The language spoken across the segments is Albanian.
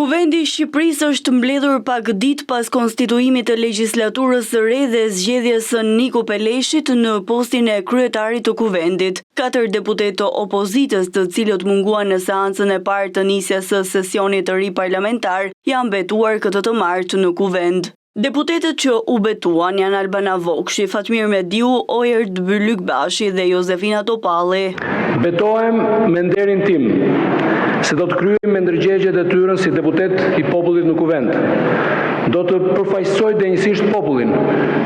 Kuvendi i Shqipërisë është mbledhur pak ditë pas konstituimit të legjislaturës së re dhe zgjedhjes së Niku Peleshit në postin e kryetarit të kuvendit. 4 deputetë të opozitës, të cilët munguan në seancën e parë të nisjes së sesionit të ri parlamentar, janë betuar këtë të martë në kuvend. Deputetët që u betuan janë Albana Vokshi, Fatmir Mediu, Ojert Bylykbashi dhe Josefina Topalli. Betohem me nderin tim se do të kryejmë me ndërgjegjet e tyre si deputet i popullit në kuvend. Do të përfaqësoj denjësisht popullin,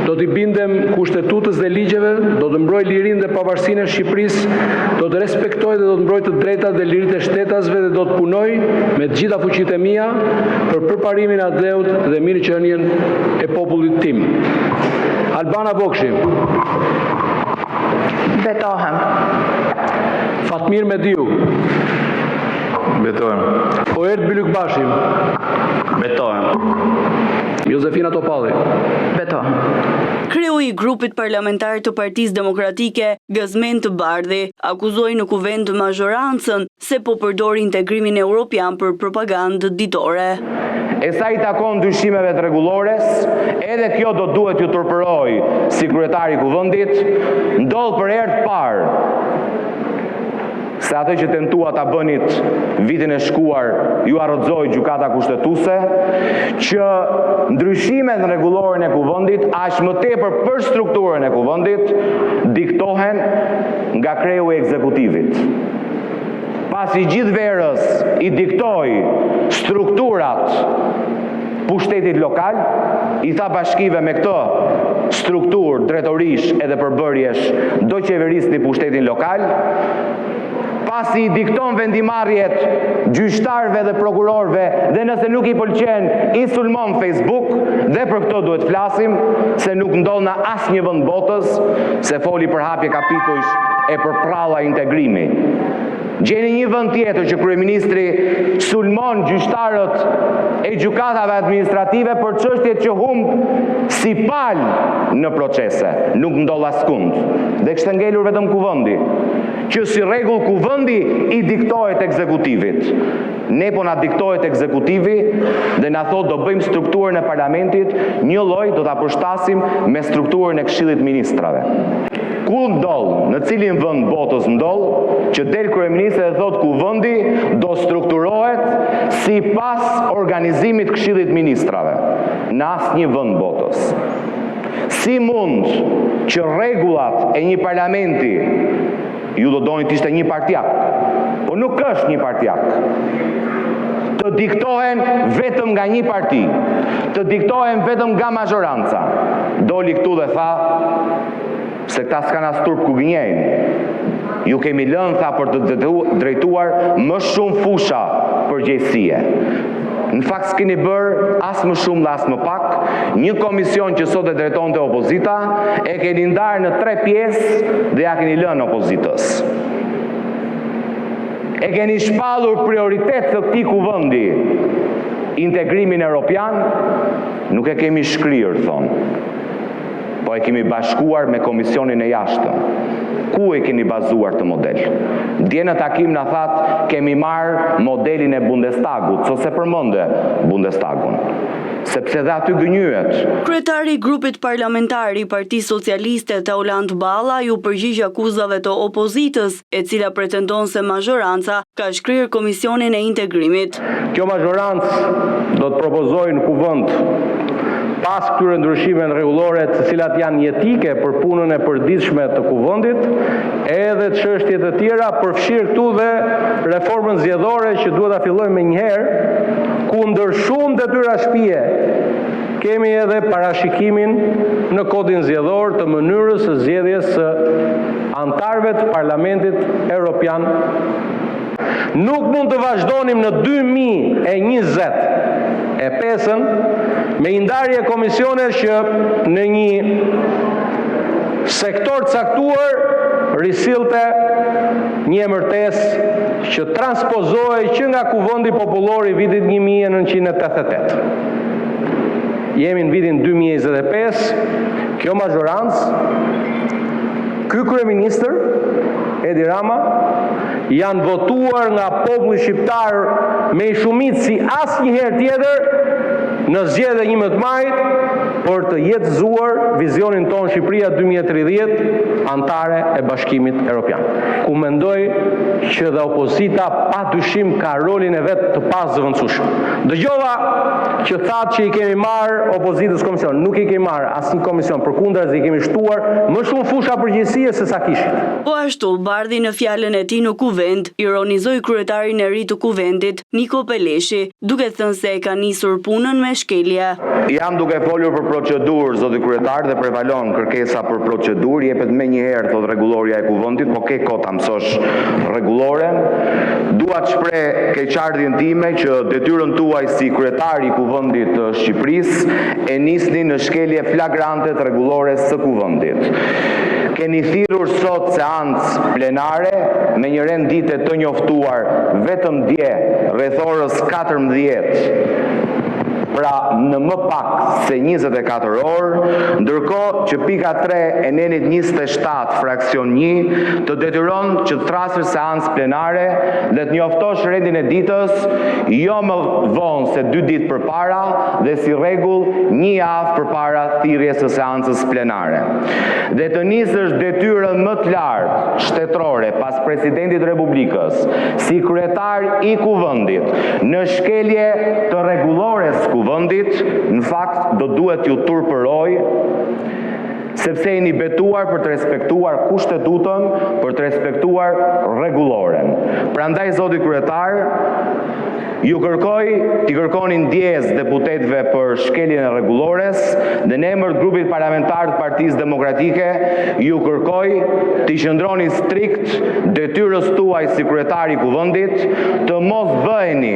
do t'i bindem kushtetutës dhe ligjeve, do të mbroj lirinë dhe pavarësinë e Shqipërisë, do të respektoj dhe do të mbroj të drejtat dhe liritë e shtetasve dhe do të punoj me të gjitha fuqitë e mia për përparimin e dheut dhe mirëqenien e popullit tim. Albana Vokshi. Betohem. Fatmir Mediu. Betohem. Ojert Bylykbashi. Betohem. Josefina Topalli. Betohem. Kreu i grupit parlamentar të Partisë Demokratike, Gazmend Bardhi, akuzoi në kuvend mazhorancën se po përdor integrimin evropian për propagandë ditore. E sa i takon dyshimeve të rregullores, edhe kjo do duhet ju turpëroj si kryetari i kuvendit, ndodh për herë të parë se atë që tentua ta bënit vitin e shkuar ju arrëzoi gjykata kushtetuese, që ndryshimet në rregulloren e kuvendit, aq më tepër për strukturën e kuvendit, diktohen nga kreu i ekzekutivit. Pasi gjithë verës i diktoi strukturat pushtetit lokal, i tha bashkive me këtë strukturë drejtorish edhe përbërjesh do qeverisni pushtetin lokal, pasi i dikton vendimarrjet gjyqtarëve dhe prokurorëve dhe nëse nuk i pëlqen i sulmon Facebook, dhe për këto duhet flasim se nuk ndodh në asnjë vend botës se foli për hapje kapitujsh e për pralla integrimi. Gjeni një vend tjetër që kryeministri sulmon gjyqtarët e gjykatave administrative për çështjet që humb si pal në procese, nuk ndodh askund. Dhe kishte ngelur vetëm kuvendi, që si rregull kuvendi i diktohet ekzekutivit. Ne po na diktohet ekzekutivi dhe na thot do bëjmë strukturën e parlamentit, një lloj do ta përshtasim me strukturën e Këshillit Ministrave. Ku ndodh, në cilin vend botës ndodh, që del kryeministri dhe thot kuvendi do strukturohet sipas organizimit Këshillit Ministrave. Në asnjë vend botës. Si mund që rregullat e një parlamenti, ju do doni të ishte një partijak, po nuk është një partijak, të diktohen vetëm nga një parti, të diktohen vetëm nga mazhoranca. Doli këtu dhe tha se këta s'kan as turp ku gënjejnë. Ju kemi lënë, tha, për të drejtuar më shumë fusha përgjegjësie. Në fakt s'keni bërë as më shumë dhe as më pak. Një komision që sot e drejtonte opozita, e keni ndarë në 3 pjesë dhe ja keni lënë opozitës. E keni shpallur prioritet të këtij kuvendi, integrimin evropian, nuk e kemi shkrirë, thonë, po e kemi bashkuar me komisionin e jashtëm. Ku e keni bazuar të model? Dje në takim na thatë kemi marrë modelin e Bundestagut, se përmende Bundestagun, sepse dhe aty gënyet. Kryetari i grupit parlamentar i Partisë Socialiste Taulant Balla ju përgjigj akuzave të opozitës, e cila pretendon se mazhoranca ka shkrirë komisionin e integrimit. Kjo mazhorancë do të propozojë në kuvend pas këtyre ndryshimeve rregullore, të cilat janë jetike për punën e përditshme të kuvendit, edhe çështje të tjera, përfshirë këtu dhe reformën zgjedhore që duhet ta fillojmë menjëherë, ku ndër shumë detyra shtëpie kemi edhe parashikimin në kodin zgjedhor të mënyrës së zgjedhjes së antarëve të Parlamentit Evropian. Nuk mund të vazhdonim në 2025 me i ndarje komisione që në një sektor caktuar risillte një emërtesë që transpozohej që nga kuvendi popullor i vitit 1988. Jemi në vitin 2025, kjo mazhorancë, ky kryeministër Edi Rama, janë votuar nga populli shqiptar me shumicë si asnjëherë tjetër në zgjedhjen e 11 majit për të jetëzuar vizionin tonë Shqipëria 2030, antare e Bashkimit Evropian. Ku mendoj që dhe opozita pa dyshim ka rolin e vet të pazëvendësueshëm. Dëgjova që thatë që i kemi marrë opozitës komision, nuk i kemi marrë asnjë komision, përkundër se i kemi shtuar më shumë fusha përgjegjësie se sa kishit. Po ashtu, bardhi në fjalën e tij në kuvend, ironizoi kryetarin e ri të kuvendit, Niko Peleshi, duke thënë se e ka nisur punën me shkelje. Jam duke folur për procedurë, zoti kryetar, dhe prevalon kërkesa për procedurë, jepet më njëherë thot rregulloria e kuvendit, po ke kohë ta mësosh rregulloren. Dua të shpreh keqardhjen time që detyrën tuaj si kryetari i kuvendit të Shqipërisë e nisni në shkelje flagrante të rregullores së kuvendit. Keni thirrur sot seancë plenare me një rendite të njoftuar vetëm dje rreth orës 14. Pra në më pak se 24 orë, ndërkohë që pika 3 e nenit 27 fraksion 1 të detyron që të trasësh seancë plenare dhe të njoftosh rendin e ditës jo më vonë se 2 ditë përpara dhe si rregull 1 javë përpara thirrjes së seancës plenare. Dhe të nisësh detyrën më të lartë shtetërore pas presidentit të Republikës si kryetar i kuvendit në shkelje të rregullores kuvendit, në fakt do duhet ju turpëroj sepse jeni betuar për të respektuar kushtetutën, për të respektuar rregulloren. Prandaj zoti kryetar, ju t'i kërkoni ndjesë deputetëve për shkeljen e rregullores dhe në emër të grupit parlamentar të Partisë Demokratike ju kërkoj t'i qëndroni strikt detyrës tuaj si kryetari i kuvendit të mos bëheni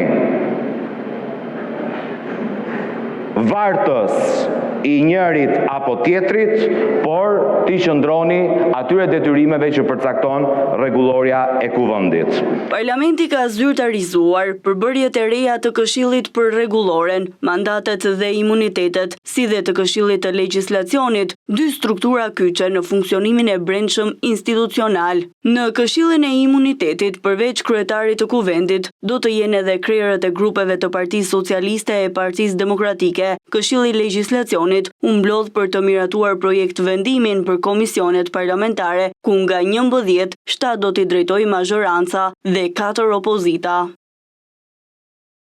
vartës i njërit apo tjetrit, por t'i qëndroni atyre detyrimeve që përcakton rregulloria e kuvendit. Parlamenti ka zyrtarizuar përbërjet e reja të Këshillit për Rregulloren, mandatet dhe imunitetet, si dhe të Këshillit të Legjislacionit, dy struktura kyçe në funksionimin e brendshëm institucional. Në Këshillin e Imunitetit, përveç kryetarit të kuvendit, do të jenë edhe krerët e grupeve të Partisë Socialiste e Partisë Demokratike. Këshilli i Legjislacionit u mblodh për të miratuar projekt vendimin për komisionet parlamentare, ku nga 11, 7 do t'i drejtojë mazhoranca dhe 4 opozita.